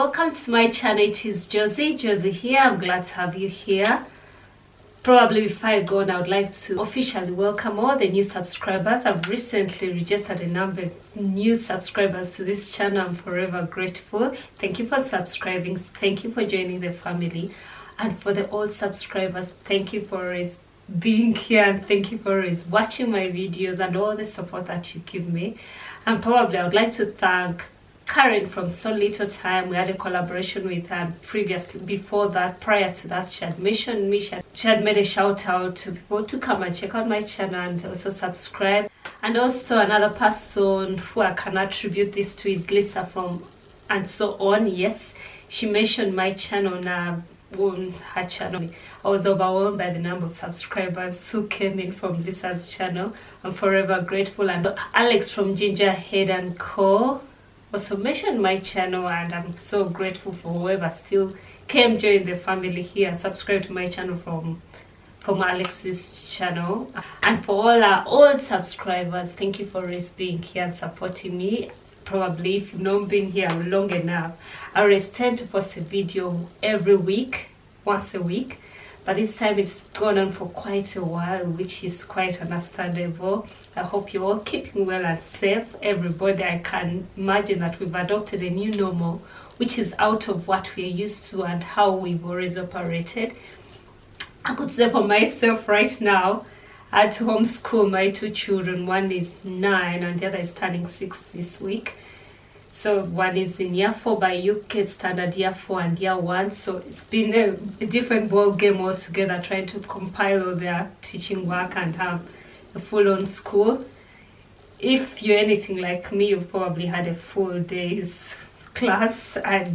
welcome to my channel. It is Josie here. I'm glad to have you here. Probably before I go on, I would like to officially welcome all the new subscribers. I've recently registered a number of new subscribers to this channel. I'm forever grateful. Thank you for subscribing. Thank you for joining the family. And for the old subscribers, thank you for always being here, and thank you for always watching my videos and all the support that you give me. And probably I would like to thank Karen from So Little Time. We had a collaboration with her previously. Before that, prior to that, she had mentioned me. She had made a shout out to people to come and check out my channel and also subscribe. And also another person who I can attribute this to is Lisa from And So On. Yes, she mentioned my channel now. On her channel. I was overwhelmed by the number of subscribers who came in from Lisa's channel. I'm forever grateful. And Alex from Gingerhead and Co also mentioned my channel, and I'm so grateful for whoever still came join the family here, subscribe to my channel from Alex's channel. And for all our old subscribers, thank you for always being here and supporting me. Probably if you've not been here long enough, I always tend to post a video every week, once a week, but this time it's gone on for quite a while, which is quite understandable. I hope you're all keeping well and safe. Everybody, I can imagine that we've adopted a new normal, which is out of what we're used to and how we've always operated. I could say for myself right now, I had to homeschool my two children. One is 9 and the other is turning 6 this week. So one is in year 4 by UK standard, year 4 and year 1. So it's been a different ball game altogether, trying to compile all their teaching work and have a full-on school. If you're anything like me, you've probably had a full day's class. I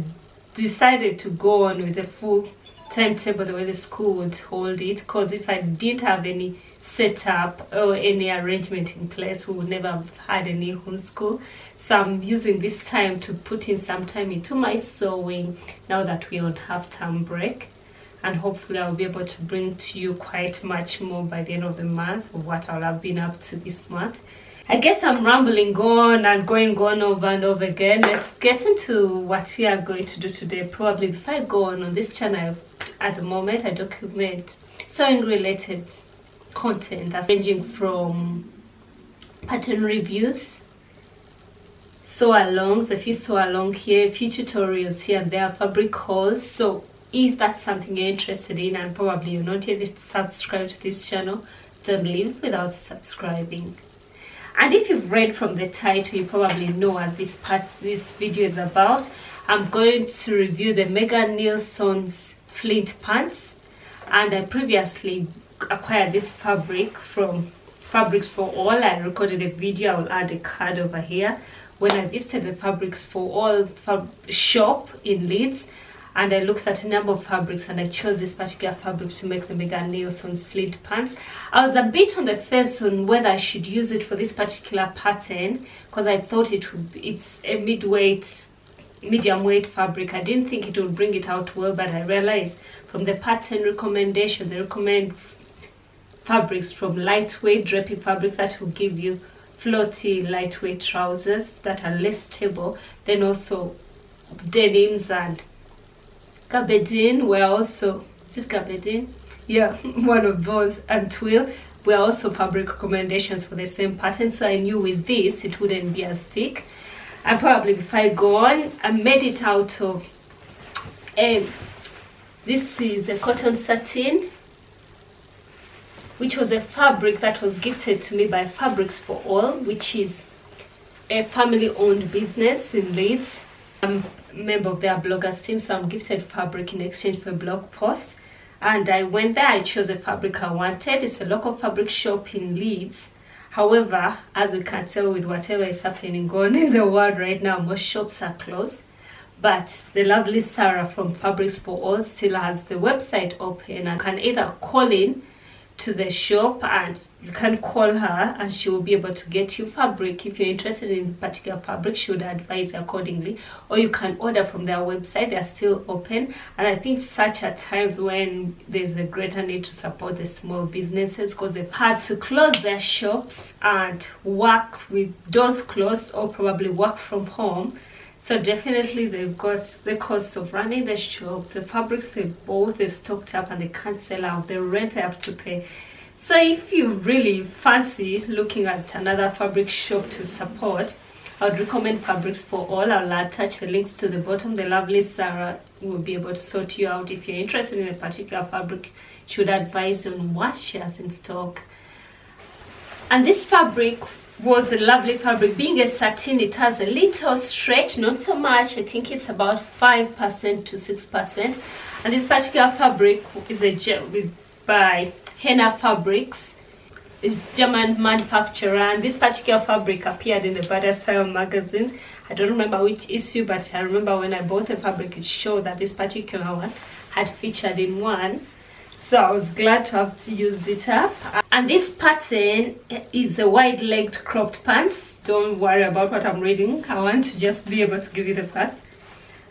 decided to go on with a full timetable the way the school would hold it, because if I didn't have any setup or any arrangement in place, we would never have had any homeschool. So I'm using this time to put in some time into my sewing now that we're on half-term break, and hopefully I'll be able to bring to you quite much more by the end of the month of what I'll have been up to this month. I guess I'm rambling on and going on over and over again. Let's get into what we are going to do today. Probably before I go on this channel, at the moment I document sewing related content that's ranging from pattern reviews, sew alongs, a few sew along here, a few tutorials here and there, fabric hauls. So if that's something you're interested in and probably you're not yet subscribed to this channel, don't leave without subscribing. And if you've read from the title, you probably know what this video is about. I'm going to review the Meghan Nielsen Flint pants, and I previously acquired this fabric from Fabrics for All. I recorded a video. I will add a card over here when I visited the Fabrics for All shop in Leeds, and I looked at a number of fabrics and I chose this particular fabric to make the Meghan Nielsen Flint pants. I was a bit on the fence on whether I should use it for this particular pattern, because I thought it's a medium weight fabric. I didn't think it would bring it out well, but I realized from the pattern recommendation, they recommend fabrics from lightweight drapey fabrics that will give you floaty lightweight trousers that are less stable. Then also denims and gabardine were also, is it gabardine? Yeah, one of those, and twill were also fabric recommendations for the same pattern. So I knew with this it wouldn't be as thick. And probably before I go on, I made it out of this is a Cotton Sateen, which was a fabric that was gifted to me by Fabrics for All, which is a family-owned business in Leeds. I'm a member of their bloggers team, so I'm gifted fabric in exchange for a blog post. And I went there, I chose a fabric I wanted. It's a local fabric shop in Leeds. However, as we can tell with whatever is happening on in the world right now, most shops are closed. But the lovely Sarah from Fabrics for All still has the website open, and can either call in to the shop, and you can call her and she will be able to get you fabric. If you're interested in particular fabric, she would advise accordingly, or you can order from their website. They're still open, and I think such at times when there's a greater need to support the small businesses, because they've had to close their shops and work with doors closed or probably work from home. So definitely they've got the cost of running the shop, the fabrics they've bought, they've stocked up, and they can't sell out, the rent they have to pay. So if you really fancy looking at another fabric shop to support, I would recommend Fabrics for All. I'll attach the links to the bottom. The lovely Sarah will be able to sort you out. If you're interested in a particular fabric, she would advise on what she has in stock. And this fabric was a lovely fabric. Being a sateen, it has a little stretch, not so much. I think it's about 5% to 6%. And this particular fabric is by Henna Fabrics, a German manufacturer, and this particular fabric appeared in the Butter Style magazines. I don't remember which issue, but I remember when I bought the fabric, it showed that this particular one had featured in one. So I was glad to have used it up. And this pattern is a wide-legged cropped pants. Don't worry about what I'm reading. I want to just be able to give you the facts.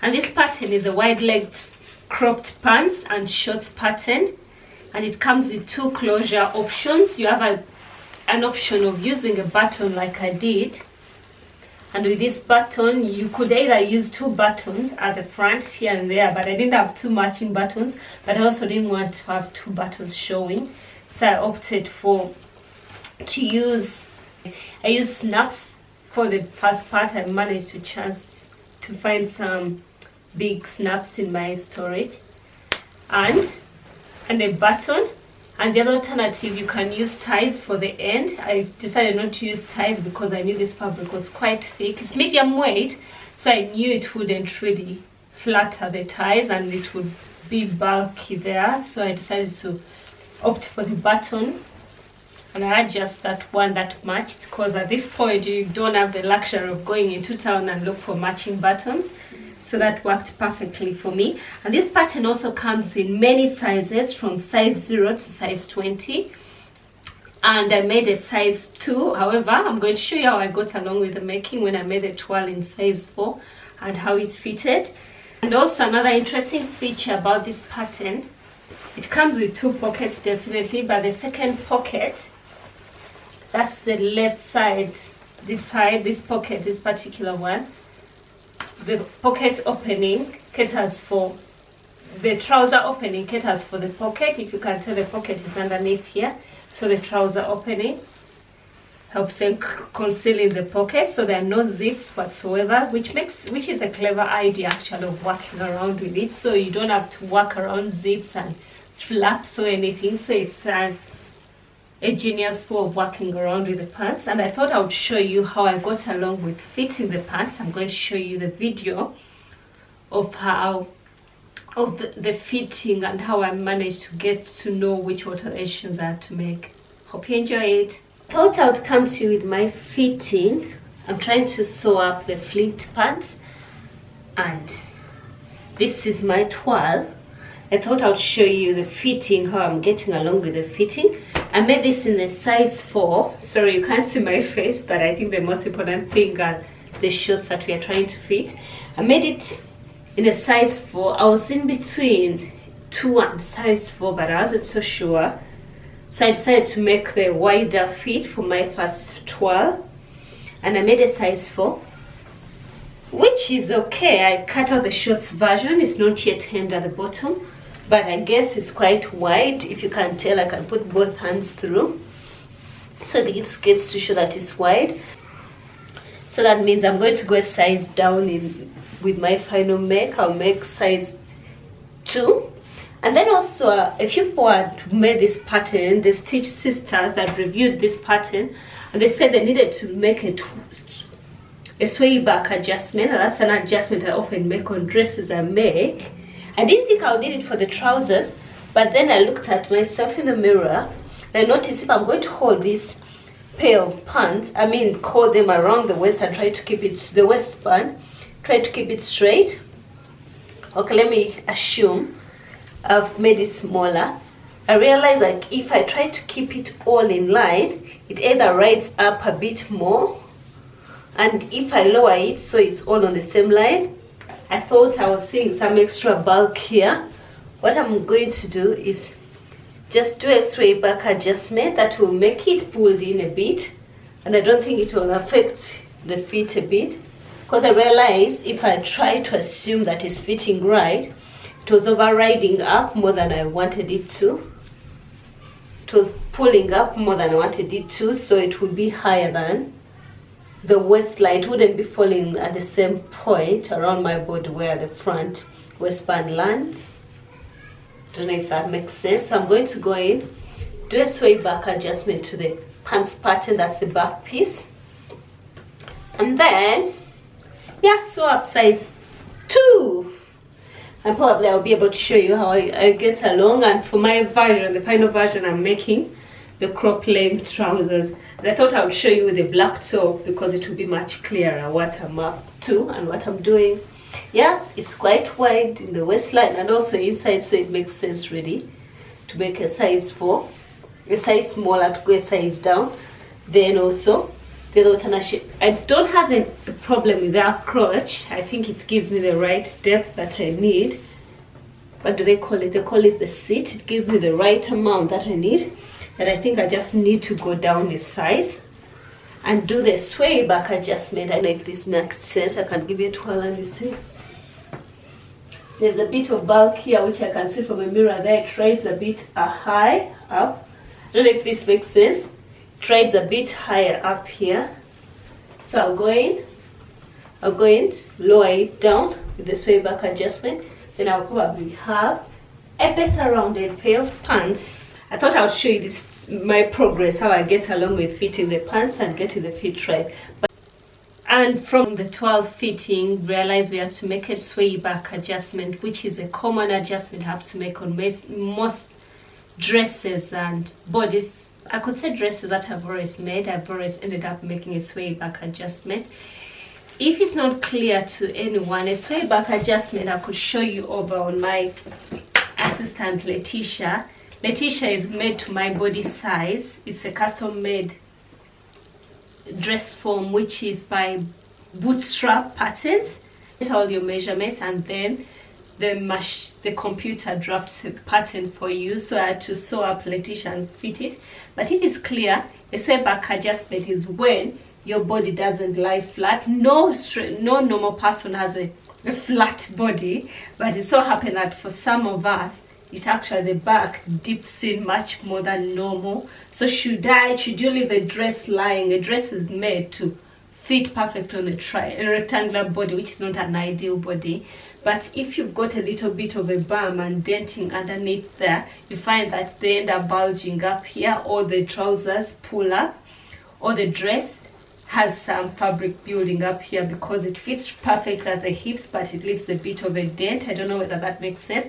And this pattern is a wide-legged cropped pants and shorts pattern. And it comes with two closure options. You have an option of using a button like I did. And with this button, you could either use two buttons at the front here and there, but I didn't have two matching buttons, but I also didn't want to have two buttons showing. So I opted to use snaps for the first part. I managed to find some big snaps in my storage. And a button. And the other alternative, you can use ties for the end. I decided not to use ties because I knew this fabric was quite thick. It's medium weight, so I knew it wouldn't really flatter the ties and it would be bulky there. So I decided to opt for the button, and I had just that one that matched, because at this point you don't have the luxury of going into town and look for matching buttons. So that worked perfectly for me. And this pattern also comes in many sizes, from size 0 to size 20. And I made a size 2. However, I'm going to show you how I got along with the making when I made a toile in size 4 and how it fitted. And also another interesting feature about this pattern, it comes with two pockets definitely, but the second pocket, that's the left side, this pocket, this particular one, the pocket opening caters for the trouser opening, caters for the pocket. If you can tell, the pocket is underneath here, so the trouser opening helps in concealing the pocket, so there are no zips whatsoever, which is a clever idea actually of working around with it, so you don't have to work around zips and flaps or anything. So it's a genius way of working around with the pants. And I thought I would show you how I got along with fitting the pants. I'm going to show you the video of the fitting and how I managed to get to know which alterations I had to make. Hope you enjoy it. Thought I would come to you with my fitting. I'm trying to sew up the Flint pants, and this is my toile. I thought I would show you the fitting, how I'm getting along with the fitting. I made this in a size 4. Sorry, you can't see my face, but I think the most important thing are the shorts that we are trying to fit. I made it in a size 4. I was in between 2 and size 4, but I wasn't so sure. So I decided to make the wider fit for my first toile. And I made a size 4, which is okay. I cut out the shorts version. It's not yet hemmed at the bottom, but I guess it's quite wide. If you can tell, I can put both hands through. So this gets to show that it's wide. So that means I'm going to go a size down with my final make. I'll make size 2. And then also, a few people had made this pattern. The Stitch Sisters had reviewed this pattern, and they said they needed to make a swayback adjustment. That's an adjustment I often make on dresses I make. I didn't think I would need it for the trousers, but then I looked at myself in the mirror and I noticed if I'm going to hold this pair of pants, hold them around the waist and try to keep it, the waistband, try to keep it straight. Okay, let me assume I've made it smaller. I realized like if I try to keep it all in line, it either rides up a bit more, and if I lower it so it's all on the same line, I thought I was seeing some extra bulk here. What I'm going to do is just do a swayback adjustment that will make it pulled in a bit, and I don't think it will affect the fit a bit, because I realized if I try to assume that it's fitting right, it was overriding up more than I wanted it to. It was pulling up more than I wanted it to, so it would be higher than the waistline. It wouldn't be falling at the same point around my body where the front waistband lands. Don't know if that makes sense. So I'm going to go in, do a swayback adjustment to the pants pattern, that's the back piece, and then sew up size 2, and probably I'll be able to show you how I get along. And for my version, the final version, I'm making the crop length trousers, and I thought I would show you with a black top because it will be much clearer what I'm up to and what I'm doing. It's quite wide in the waistline and also inside, so it makes sense really to make a size 4, a size smaller to go a size down. Then also the alternate, I don't have a problem with that crotch. I think it gives me the right depth that I need. What do they call it? They call it the seat. It gives me the right amount that I need, and I think I just need to go down a size and do the sway back adjustment. I don't know if this makes sense. I can give you a twirl and you see. There's a bit of bulk here which I can see from a mirror there. It rides a bit high up. I don't know if this makes sense. It rides a bit higher up here. So I'll go in, lower it down with the sway back adjustment. Then I'll probably have a better rounded pair of pants. I thought I would show you this, my progress, how I get along with fitting the pants and getting the fit right. And from the 12 fitting, realize we have to make a sway back adjustment, which is a common adjustment I have to make on most dresses and bodies. I could say dresses that I've always made. I've always ended up making a sway back adjustment. If it's not clear to anyone, a sway back adjustment I could show you over on my assistant Letitia. Letitia is made to my body size. It's a custom made dress form which is by bootstrap patterns. Get all your measurements and then the computer drafts a pattern for you. So I had to sew up Letitia and fit it. But if it's clear, a sway back adjustment is when your body doesn't lie flat. No normal person has a flat body, but it so happened that for some of us it actually the back dips in much more than normal. So should you leave a dress lying? A dress is made to fit perfect on a rectangular body, which is not an ideal body. But if you've got a little bit of a bum and denting underneath there, you find that they end up bulging up here, or the trousers pull up, or the dress has some fabric building up here because it fits perfect at the hips, but it leaves a bit of a dent. I don't know whether that makes sense.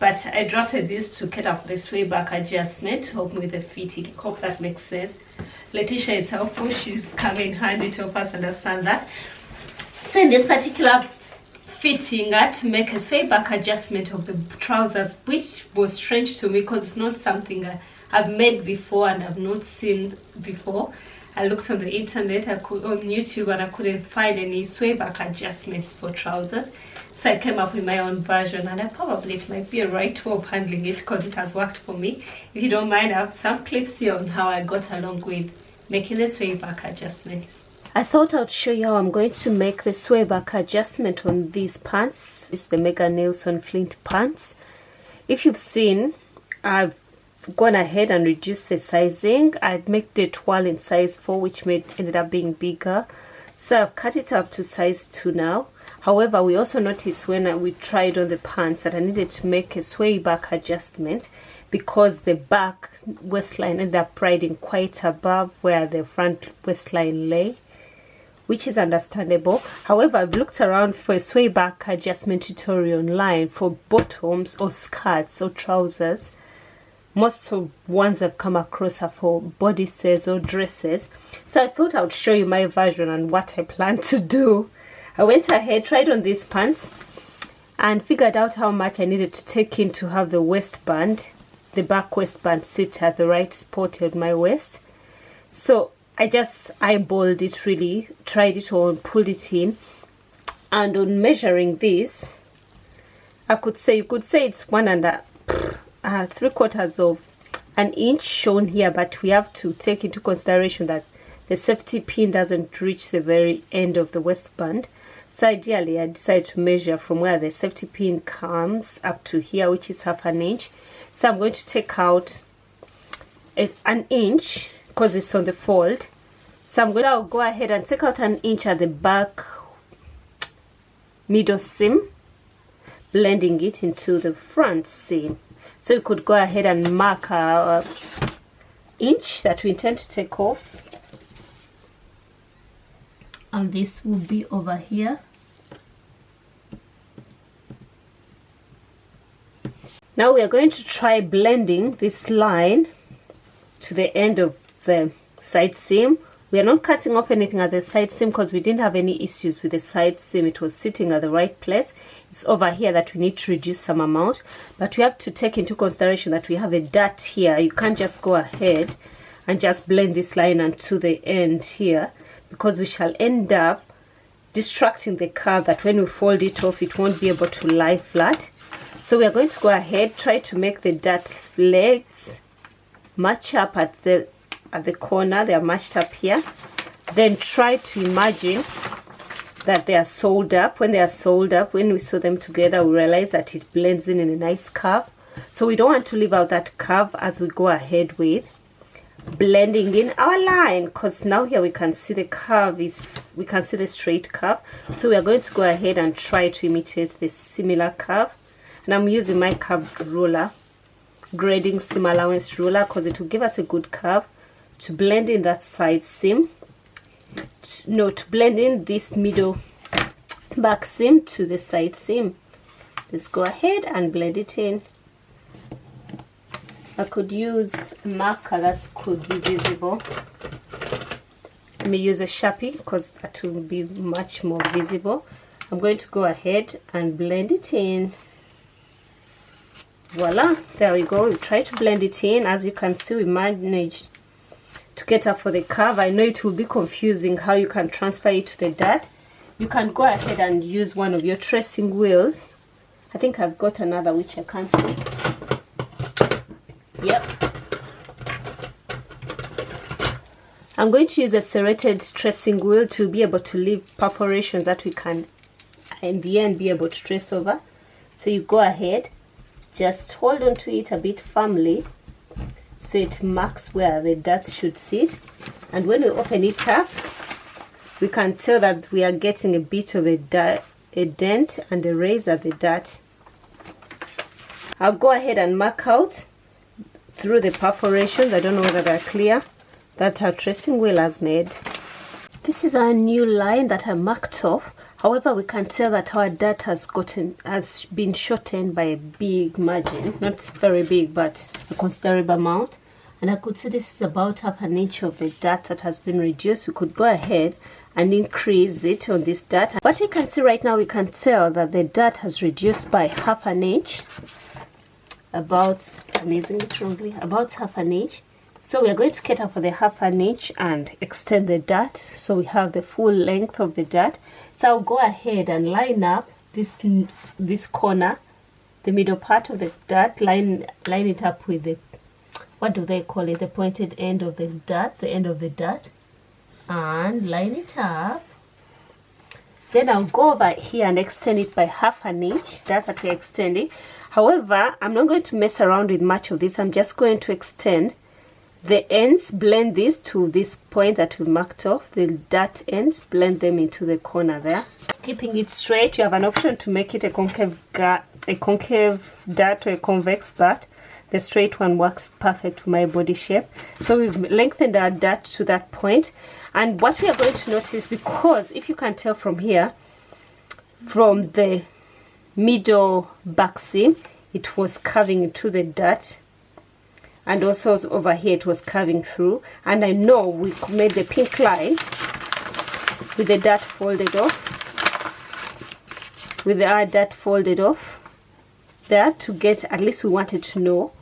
But I drafted this to get up the sway back adjustment to help me with the fitting. Hope that makes sense. Letitia is helpful. She's coming handy to help us understand that. So in this particular fitting, I had to make a sway back adjustment of the trousers, which was strange to me because it's not something I've made before and I've not seen before. I looked on the internet, on YouTube, and I couldn't find any sway back adjustments for trousers. So I came up with my own version, and it might be a right way of handling it because it has worked for me. If you don't mind, I have some clips here on how I got along with making the sway back adjustments. I thought I'd show you how I'm going to make the sway back adjustment on these pants. It's the Meghan Nielsen Flint pants. If you've seen, I've gone ahead and reduced the sizing. I'd make the twirl in size 4, which ended up being bigger. So I've cut it up to size 2 now. However, we also noticed when we tried on the pants that I needed to make a sway back adjustment because the back waistline ended up riding quite above where the front waistline lay, which is understandable. However, I've looked around for a sway back adjustment tutorial online for bottoms or skirts or trousers. Most of ones I've come across are for bodices or dresses. So I thought I would show you my version and what I plan to do. I went ahead, tried on these pants, and figured out how much I needed to take in to have the waistband, the back waistband, sit at the right spot on my waist. So I just eyeballed it really, tried it on, pulled it in, and on measuring this, you could say it's 3/4 of an inch shown here, but we have to take into consideration that the safety pin doesn't reach the very end of the waistband. So ideally I decided to measure from where the safety pin comes up to here, which is half an inch. So I'm going to take out an inch because it's on the fold. So I'm going to go ahead and take out an inch at the back middle seam, blending it into the front seam. So you could go ahead and mark our inch that we intend to take off, and this will be over here. Now we are going to try blending this line to the end of the side seam. We are not cutting off anything at the side seam because we didn't have any issues with the side seam. It was sitting at the right place. It's over here that we need to reduce some amount, but we have to take into consideration that we have a dart here. You can't just go ahead and just blend this line onto the end here, because we shall end up distracting the curve that when we fold it off it won't be able to lie flat. So we are going to go ahead, try to make the dart legs match up at the corner. They are matched up here. Then try to imagine that they are sewed up. When they are sewed up, when we sew them together, we realize that it blends in a nice curve. So we don't want to leave out that curve as we go ahead with blending in our line, because now here we can see the curve we can see the straight curve. So we are going to go ahead and try to imitate this similar curve, and I'm using my curved ruler, grading seam allowance ruler, because it will give us a good curve to blend in that side seam, to blend in this middle back seam to the side seam. Let's go ahead and blend it in. I could use a marker that could be visible. Let me use a Sharpie because that will be much more visible. I'm going to go ahead and blend it in. Voila, there we go. We try to blend it in. As you can see, we managed to get up for the curve. I know it will be confusing how you can transfer it to the dart. You can go ahead and use one of your tracing wheels. I think I've got another which I can't see. Yep. I'm going to use a serrated tracing wheel to be able to leave perforations that we can in the end be able to trace over. So you go ahead, just hold on to it a bit firmly so it marks where the darts should sit, and when we open it up we can tell that we are getting a bit of a dent and a raise at the dart. I'll go ahead and mark out through the perforations. I don't know whether they're clear, that our tracing wheel has made. This is our new line that I marked off. However, we can tell that our dart has been shortened by a big margin, not very big but a considerable amount, and I could see this is about half an inch of the dart that has been reduced. We could go ahead and increase it on this dart. What we can see right now, we can tell that the dart has reduced by half an inch. About, I'm using it wrongly, about half an inch. So we are going to cater for the half an inch and extend the dart so we have the full length of the dart. So I'll go ahead and line up this corner, the middle part of the dart, line it up with the, what do they call it, the pointed end of the dart, the end of the dart, and line it up. Then I'll go over here and extend it by half an inch, that we're extending. However, I'm not going to mess around with much of this. I'm just going to extend the ends, blend this to this point that we marked off, the dart ends, blend them into the corner there. Keeping it straight, you have an option to make it a concave dart or a convex dart. The straight one works perfect for my body shape. So we've lengthened our dart to that point. And what we are going to notice, because if you can tell from here, from the middle back seam, it was curving into the dart, and also over here it was curving through, and I know we made the pink line with the dart folded off, with our dart folded off there, to get, at least we wanted to know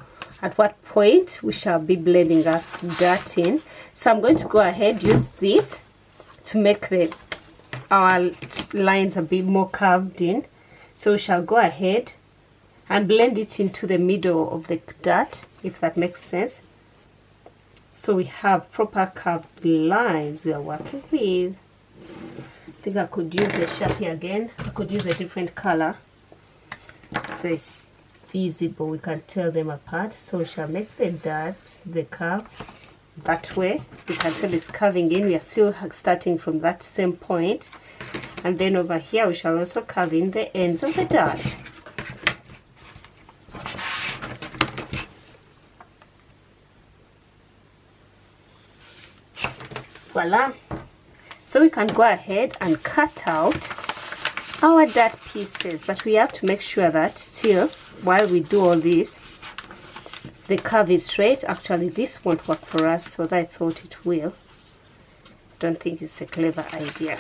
at what point we shall be blending our dart in. So I'm going to go ahead, use this to make our lines a bit more curved in. So we shall go ahead and blend it into the middle of the dart, if that makes sense. So we have proper curved lines we are working with. think I could use a Sharpie again. I could use a different color so it's visible, we can tell them apart. So we shall make the dot, the curve that way. We can tell it's curving in. We are still starting from that same point, and then over here we shall also curve in the ends of the dot. Voila! So we can go ahead and cut out our dot pieces, but we have to make sure that still, while we do all this, the curve is straight. Actually, this won't work for us, so I thought it will. Don't think it's a clever idea.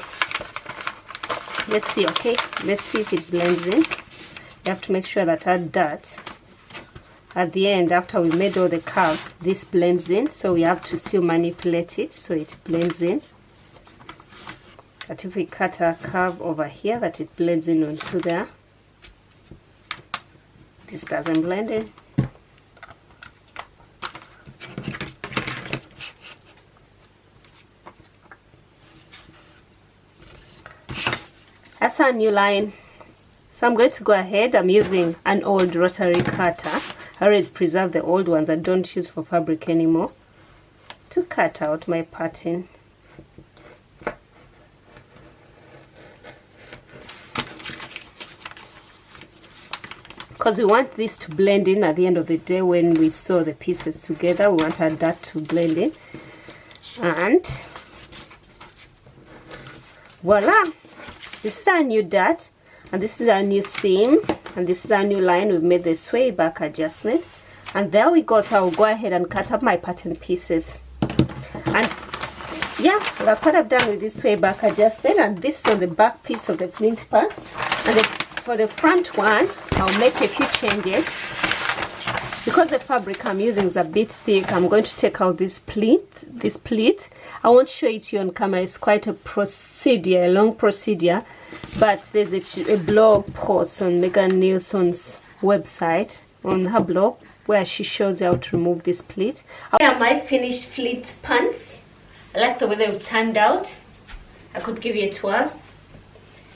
Let's see, okay? Let's see if it blends in. We have to make sure that our dot at the end, after we made all the curves, this blends in, so we have to still manipulate it so it blends in. But if we cut our curve over here, that it blends in onto there. This doesn't blend in. That's our new line. So I'm going to go ahead. I'm using an old rotary cutter. I always preserve the old ones I don't use for fabric anymore, to cut out my pattern. Because we want this to blend in at the end of the day. When we sew the pieces together, we want our dot to blend in. And voila! This is our new dot, and this is our new seam, and this is our new line. We've made the swayback adjustment, and there we go. So I'll go ahead and cut up my pattern pieces. And yeah, that's what I've done with this swayback adjustment. And this is on the back piece of the Flint pants. And for the front one, I'll make a few changes. Because the fabric I'm using is a bit thick, I'm going to take out this pleat. I won't show it to you on camera. It's quite a procedure, a long procedure. But there's a blog post on Meghan Nielsen's website, on her blog, where she shows you how to remove this pleat. Here are my finished Flint pants. I like the way they've turned out. I could give you a twirl.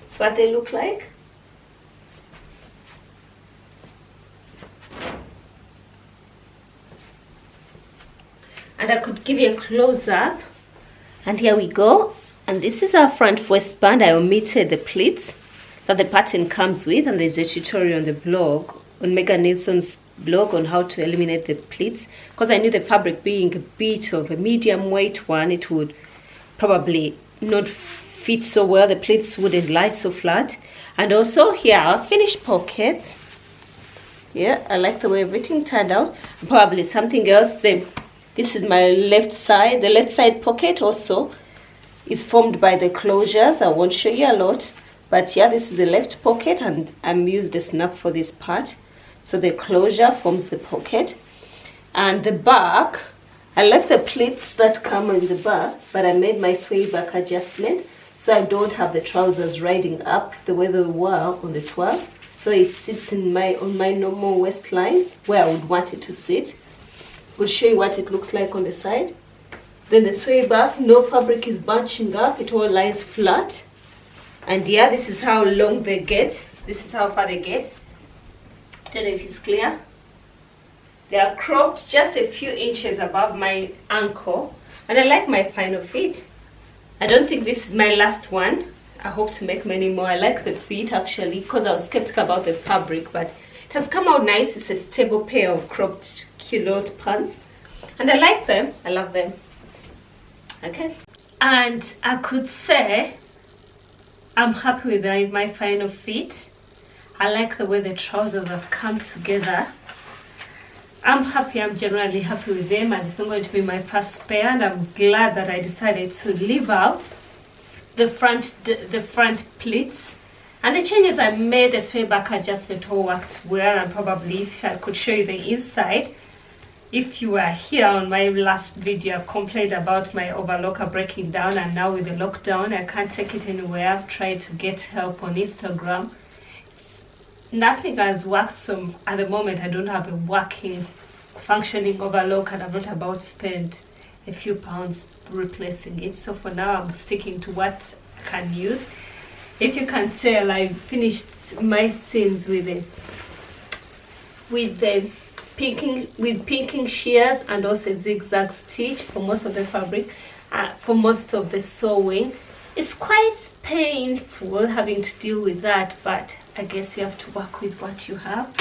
That's what they look like. And I could give you a close-up. And here we go. And this is our front waistband. I omitted the pleats that the pattern comes with, and there's a tutorial on the blog, on Meghan Nielsen's blog, on how to eliminate the pleats. Because I knew the fabric being a bit of a medium weight one, it would probably not fit so well. The pleats wouldn't lie so flat. And also here are finished pockets. Yeah, I like the way everything turned out. Probably something else. This is my left side. The left side pocket also is formed by the closures. I won't show you a lot, but yeah, this is the left pocket, and I'm used a snap for this part. So the closure forms the pocket. And the back, I left the pleats that come in the back, but I made my swayback adjustment, so I don't have the trousers riding up the way they were on the 12. So it sits on my normal waistline where I would want it to sit. We'll show you what it looks like on the side. Then the swayback, no fabric is bunching up, it all lies flat. And yeah, this is how long they get. This is how far they get. I don't know if it's clear. They are cropped just a few inches above my ankle, and I like my final fit. I don't think this is my last one. I hope to make many more. I like the fit actually, because I was skeptical about the fabric, but it has come out nice. It's a stable pair of cropped culotte pants, and I like them. I love them. Okay, and I could say I'm happy with my final fit. I like the way the trousers have come together. I'm happy. I'm generally happy with them, and it's not going to be my first pair, and I'm glad that I decided to leave out the front pleats. And the changes I made, the swayback adjustment, all worked well. And probably if I could show you the inside, if you were here on my last video, I complained about my overlocker breaking down, and now with the lockdown I can't take it anywhere. I've tried to get help on Instagram. Nothing has worked, so at the moment I don't have a working, functioning overlocker, and I'm not about to spend a few pounds replacing it. So for now I'm sticking to what can use. If you can tell, I finished my seams with the pinking shears and also zigzag stitch for most of the fabric, for most of the sewing. It's quite painful having to deal with that, but I guess you have to work with what you have.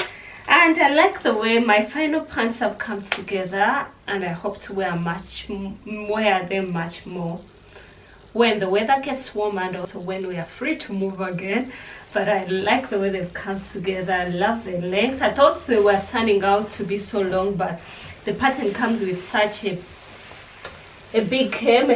And I like the way my final pants have come together, and I hope to wear them much more when the weather gets warmer and also when we are free to move again. But I like the way they've come together. I love the length. I thought they were turning out to be so long, but the pattern comes with such a big hem,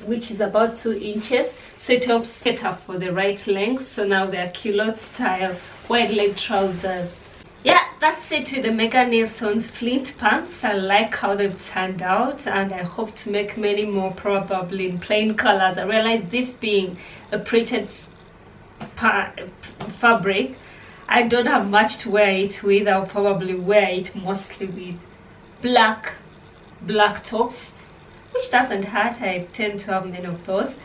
which is about 2 inches, so it helps set up for the right length. So now they're culotte style wide leg trousers. Yeah, that's it with the Meghan Nielsen Flint pants. I like how they've turned out, and I hope to make many more, probably in plain colors. I realize this being a printed fabric, I don't have much to wear it with. I'll probably wear it mostly with black tops, which doesn't hurt. I tend to have many of those.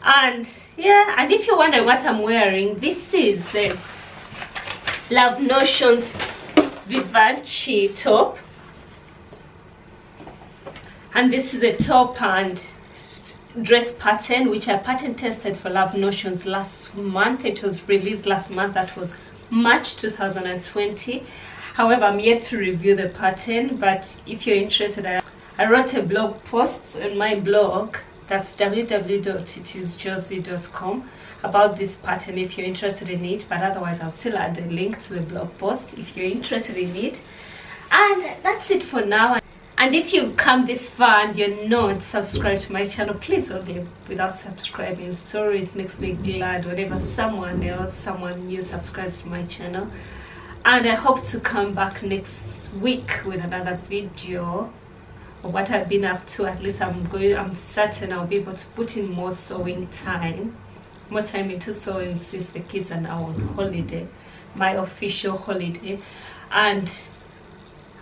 And yeah, and if you wonder what I'm wearing, this is the Love Notions Vivace top, and this is a top and dress pattern which I pattern tested for Love Notions last month. It was released last month. That was March 2020. However, I'm yet to review the pattern, but if you're interested, I wrote a blog post on my blog, that's www.itisjosie.com, about this pattern if you're interested in it. But otherwise, I'll still add a link to the blog post if you're interested in it. And that's it for now. And if you've come this far and you're not subscribed to my channel, please don't leave without subscribing. Sorry, it makes me glad whenever someone new subscribes to my channel. And I hope to come back next week with another video of what I've been up to. At least I'm certain I'll be able to put in more time into sewing, since the kids are now on holiday, my official holiday. And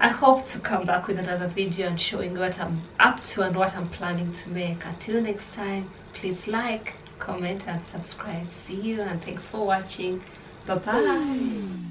I hope to come back with another video and showing what I'm up to and what I'm planning to make. Until next time, please like, comment and subscribe. See you, and thanks for watching. Bye bye.